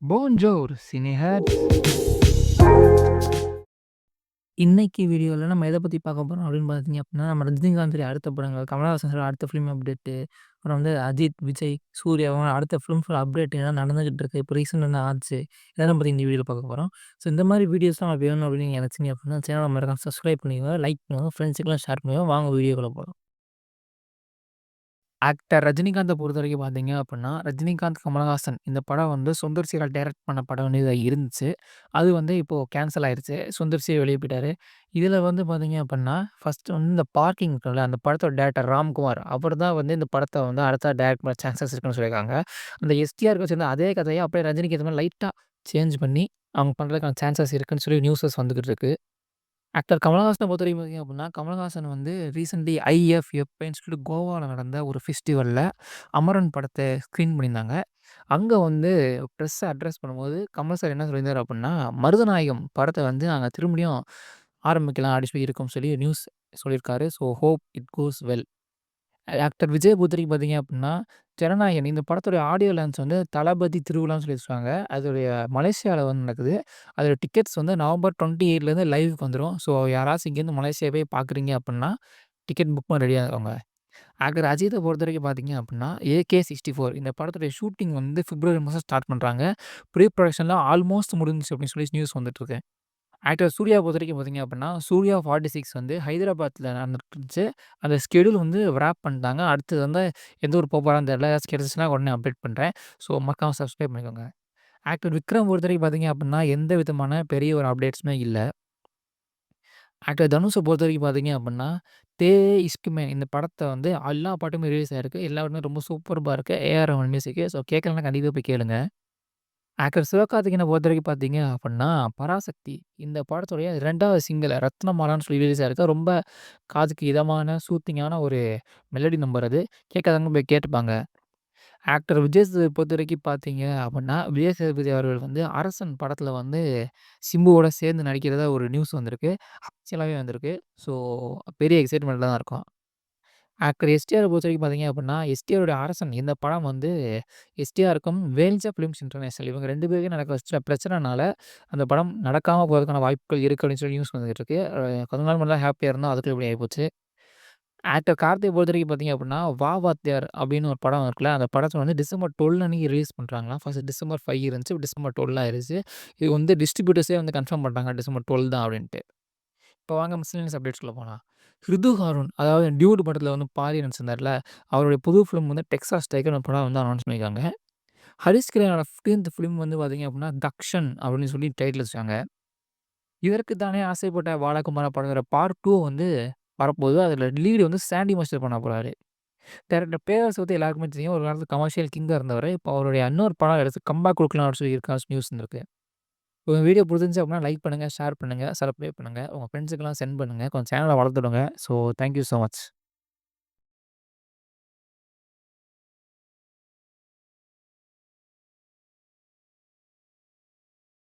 Bonjour, cinéheads. இன்னைக்கு வீடியோல நம்ம எத பத்தி பார்க்க போறோம் அப்படின்னு பார்த்தீங்க அப்படின்னா, நம்ம ரஜினிகாந்துடைய அடுத்த படங்கள், கமலஹாசன் சார் அடுத்த ஃபிலிம் அப்டேட்டு, அப்புறம் வந்து அஜித், விஜய், சூர்யாவும் அடுத்த ஃபிலிம் அப்டேட் என்ன நடந்துகிட்டு இருக்கு. இப்போ ரீசெண்டா என்ன ஆச்சு? இதெல்லாம் பத்தி இந்த வீடியோல பார்க்க போறோம். ஸோ இந்த மாரி வீடியோஸ்லாம் வேணும் அப்படின்னு நீங்க நினைச்சீங்க அப்படின்னா, சேனல மறக்காம சப்ஸ்கிரைப் பண்ணிக்கோங்க, லைக் பண்ணுங்க, ஃப்ரெண்ட்ஸுக்குலாம் ஷேர் பண்ணுங்க. வாங்க வீடியோக்குள்ள போலாம். ஆக்டர் ரஜினிகாந்த பொறுத்தவரைக்கும் பார்த்தீங்க அப்புட்ன்னா, ரஜினிகாந்த், கமலஹாசன் இந்த படம் வந்து சுந்தர் சி டைரக்ட் பண்ண படம் வந்து இருந்துச்சு. அது வந்து இப்போ கேன்சல் ஆயிருச்சு. சுந்தர் சி வெளிய போயிட்டாரு. இதில வந்து பார்த்தீங்க அப்புட்ன்னா, ஃபர்ஸ்ட்டு வந்து இந்த பார்க்கிங் இருக்குல்ல, அந்த படத்தோட டைரக்டர் ராம்குமார். அவர் தான் வந்து இந்த படத்த வந்து அடுத்ததா டைரக்ட் பண்ண சான்சஸ் இருக்குன்னு சொல்லியிருக்காங்க. அந்த எஸ்டிஆருக்கு வச்சிருந்த அதே கதைய அப்படியே ரஜினிக்கு ஏத்த மாரி லைட்டா சேஞ்ச் பண்ணி, அவங்க பண்றதுக்கான சான்சஸ் இருக்குன்னு சொல்லி நியூஸஸ் வந்துகிட்டு இருக்கு. ஆக்டர் கமலஹாசன பொறுத்தவரைக்கும் பார்த்தீங்க அப்டின்னா, கமலஹாசன் வந்து ரீசென்ட்லி ஐஎஃப்எஃப்ஐன்னு சொல்லிட்டு கோவால நடந்த ஒரு ஃபெஸ்டிவல்ல அமரன் படத்த ஸ்க்ரீன் பண்ணியிருந்தாங்க. அங்க வந்து பிரஸ்ஸ அட்ரஸ் பண்ணும்போது, கமல் சார் என்ன சொல்லியிருந்தாரு அப்டின்னா, மருதநாயகம் படத்த வந்து நாங்க திரும்பியும் ஆரம்பிக்கலாம் அப்டி சொல்லி இருக்கோம்னு சொல்லி நியூஸ் சொல்லியிருக்காரு. So hope it goes well. Actor Vijay பொறுத்தவரைக்கும் பார்த்தீங்க அப்டின்னா, ஜனநாயகன் இந்த படத்துடைய ஆடியோ லான்ச் வந்து தளபதி திருவிழான்னு சொல்லி வச்சுருக்காங்க. அதோடைய மலேசியால வந்து நடக்குது. அதோட டிக்கெட்ஸ் வந்து நவம்பர் 28லேருந்து லைவ்க்கு வந்துரும். ஸோ யாராச்சும் இங்கேருந்து மலேசியா போய் பார்க்குறீங்க அப்டின்னா, டிக்கெட் புக் பண்ண ரெடியா இருக்காங்க. ஆக்டர் அஜித்த பொறுத்தவரைக்கும் பார்த்தீங்க அப்டின்னா, AK64 இந்த படத்துடைய ஷூட்டிங் வந்து பிப்ரவரி மாசம் ஸ்டார்ட் பண்றாங்க. ப்ரீ புரொடக்ஷன்லாம் ஆல்மோஸ்ட் முடிஞ்சுச்சு அப்டின்னு சொல்லி நியூஸ் வந்துட்டு இருக்கு. ஆக்டர் சூர்யா பொறுத்தவரைக்கும் பார்த்தீங்க அப்டின்னா, சூர்யா 46 வந்து ஹைதராபாத்ல நடந்துட்டு இருந்துச்சு. அந்த ஸ்கெடியூல் வந்து ராப் பண்ணிட்டாங்க. அடுத்தது வந்து எந்த ஊர் போறான்னு தெரியல. ஏதாச்சும் கிடைச்சுச்சுனா உடனே அப்டேட் பண்றேன். ஸோ மறக்காம சப்ஸ்கிரைப் பண்ணிக்கோங்க. ஆக்டர் விக்ரம் பொறுத்தவரைக்கும் பார்த்தீங்க அப்டின்னா, எந்த விதமான பெரிய ஒரு அப்டேட்ஸுமே இல்ல. ஆக்டர் தனுஷ பொறுத்தவரைக்கும் பார்த்தீங்க அப்டின்னா, "தேரே இஷ்க் மே" இந்த படத்த வந்து எல்லா பாட்டுமே ரிலீஸ் ஆயிருக்கு. எல்லா பாட்டுமே ரொம்ப சூப்பர்பா இருக்கு. ஏஆர் ரஹ்மான் மியூசிக்கு. ஸோ கேட்கலன்னா கண்டிப்பா போய் கேளுங்க. ஆக்டர் சிவகார்த்திகேயன பொறுத்தவரைக்கும் பார்த்தீங்க அப்புட்ன்னா, பராசக்தி இந்த படத்துடைய 2வது சிங்கிள் ரத்னமாலான்னு சொல்லி ரிலீஸ் ஆயிருக்கு. ரொம்ப காதுக்கு இதமான, சூத்திங்கான ஒரு மெலடி நம்பர் அது. கேட்காதவங்க போய் கேட்டுப்பாங்க. ஆக்டர் விஜய் பொறுத்தவரைக்கும் பார்த்தீங்க அப்புட்ன்னா, விஜய் சேதுபதி அவர்கள் வந்து அரசன் படத்தில வந்து சிம்புவோட சேர்ந்து நடிக்கிறதா ஒரு நியூஸ் வந்திருக்கு. அஃபிஷியலாவே வந்திருக்கு. ஸோ பெரிய எக்ஸைட்மெண்ட்ல தான் இருக்கோம். ஆக்டர் எஸ்டிஆர பொறுத்தவரைக்கும் பார்த்தீங்க அப்புட்ன்னா, எஸ்டிஆருடைய அரசன் இந்த படம் வந்து எஸ்டிஆருக்கும் வேல்ஸா ஃபிலிம்ஸ் இன்டர்நேஷனல் இவங்க 2 பேருக்கும் நடக்க வச்ச பிரச்சனைனால, அந்த படம் நடக்காம போறதுக்கான வாய்ப்புகள் இருக்கு அப்படின்னு சொல்லி நியூஸ் வந்துகிட்டு இருக்கு. கொஞ்ச நாள் முன்னாடி ஹேப்பியா இருந்தோம். அதுக்குள்ள இப்படி ஆயிப்போச்சு. ஆக்டர் கார்த்திக் பொறுத்தவரைக்கும் பார்த்தீங்க அப்புட்ன்னா, வா வாத்தியார் அப்படின்னு ஒரு படம் இருக்குல்ல, அந்த படத்த வந்து டிசம்பர் 12 அன்னைக்கு ரிலீஸ் பண்றாங்களாம். ஃபர்ஸ்ட் டிசம்பர் 5 இருந்துச்சு. டிசம்பர் 12 ஆயிருச்சு. இது வந்து டிஸ்ட்ரிபியூட்டர்ஸே வந்து கன்ஃபார்ம் பண்ணிட்டாங்க. டிசம்பர் 12 தான் அப்படின்ட்டு. இப்போ வாங்க மிஸ்செல்லனியஸ் அப்டேட்ஸ்குள்ள போலாம். ஹிருது ஹாரூன் அதாவது டியூட் படத்தில வந்து பாரி நடிச்சிருந்தார்ல, அவருடைய புது ஃபிலிம் வந்து டெக்சாஸ் டைகர்னு ஒரு படம் வந்து அனௌன்ஸ் பண்ணியிருக்காங்க. ஹரிஷ் கிரேனோட 15த் ஃபிலிம் வந்து பார்த்தீங்க அப்படின்னா, தக்ஷன் அப்படின்னு சொல்லி டைட்டில் வச்சாங்க. இதற்கு தானே ஆசைப்பட்ட பாலகுமாரா படத்தோட பார்ட் 2 வந்து வரப்போகுது. அதில லீடு வந்து சாண்டி மாஸ்டர் பண்ண போறாரு. டைரக்டர் பேரரசு பத்தி எல்லாருக்குமே தெரியும். ஒரு காலத்துல கமர்ஷியல் கிங்கா இருந்தவரு. இப்போ அவருடைய இன்னொரு படம் எடுத்து கம்பேக் குடுக்கலாம்னு சொல்லி நியூஸ் வந்திருக்கு. உங்க வீடியோ புடிச்சிருந்துச்சு அப்படின்னா லைக் பண்ணுங்க, ஷேர் பண்ணுங்க, சப்ஸ்கிரைப் பண்ணுங்க. உங்க ஃப்ரெண்ட்ஸுக்கெல்லாம் சென்ட் பண்ணுங்க. கொஞ்சம் சேனல வளர்த்துடுங்க. So thank you so much.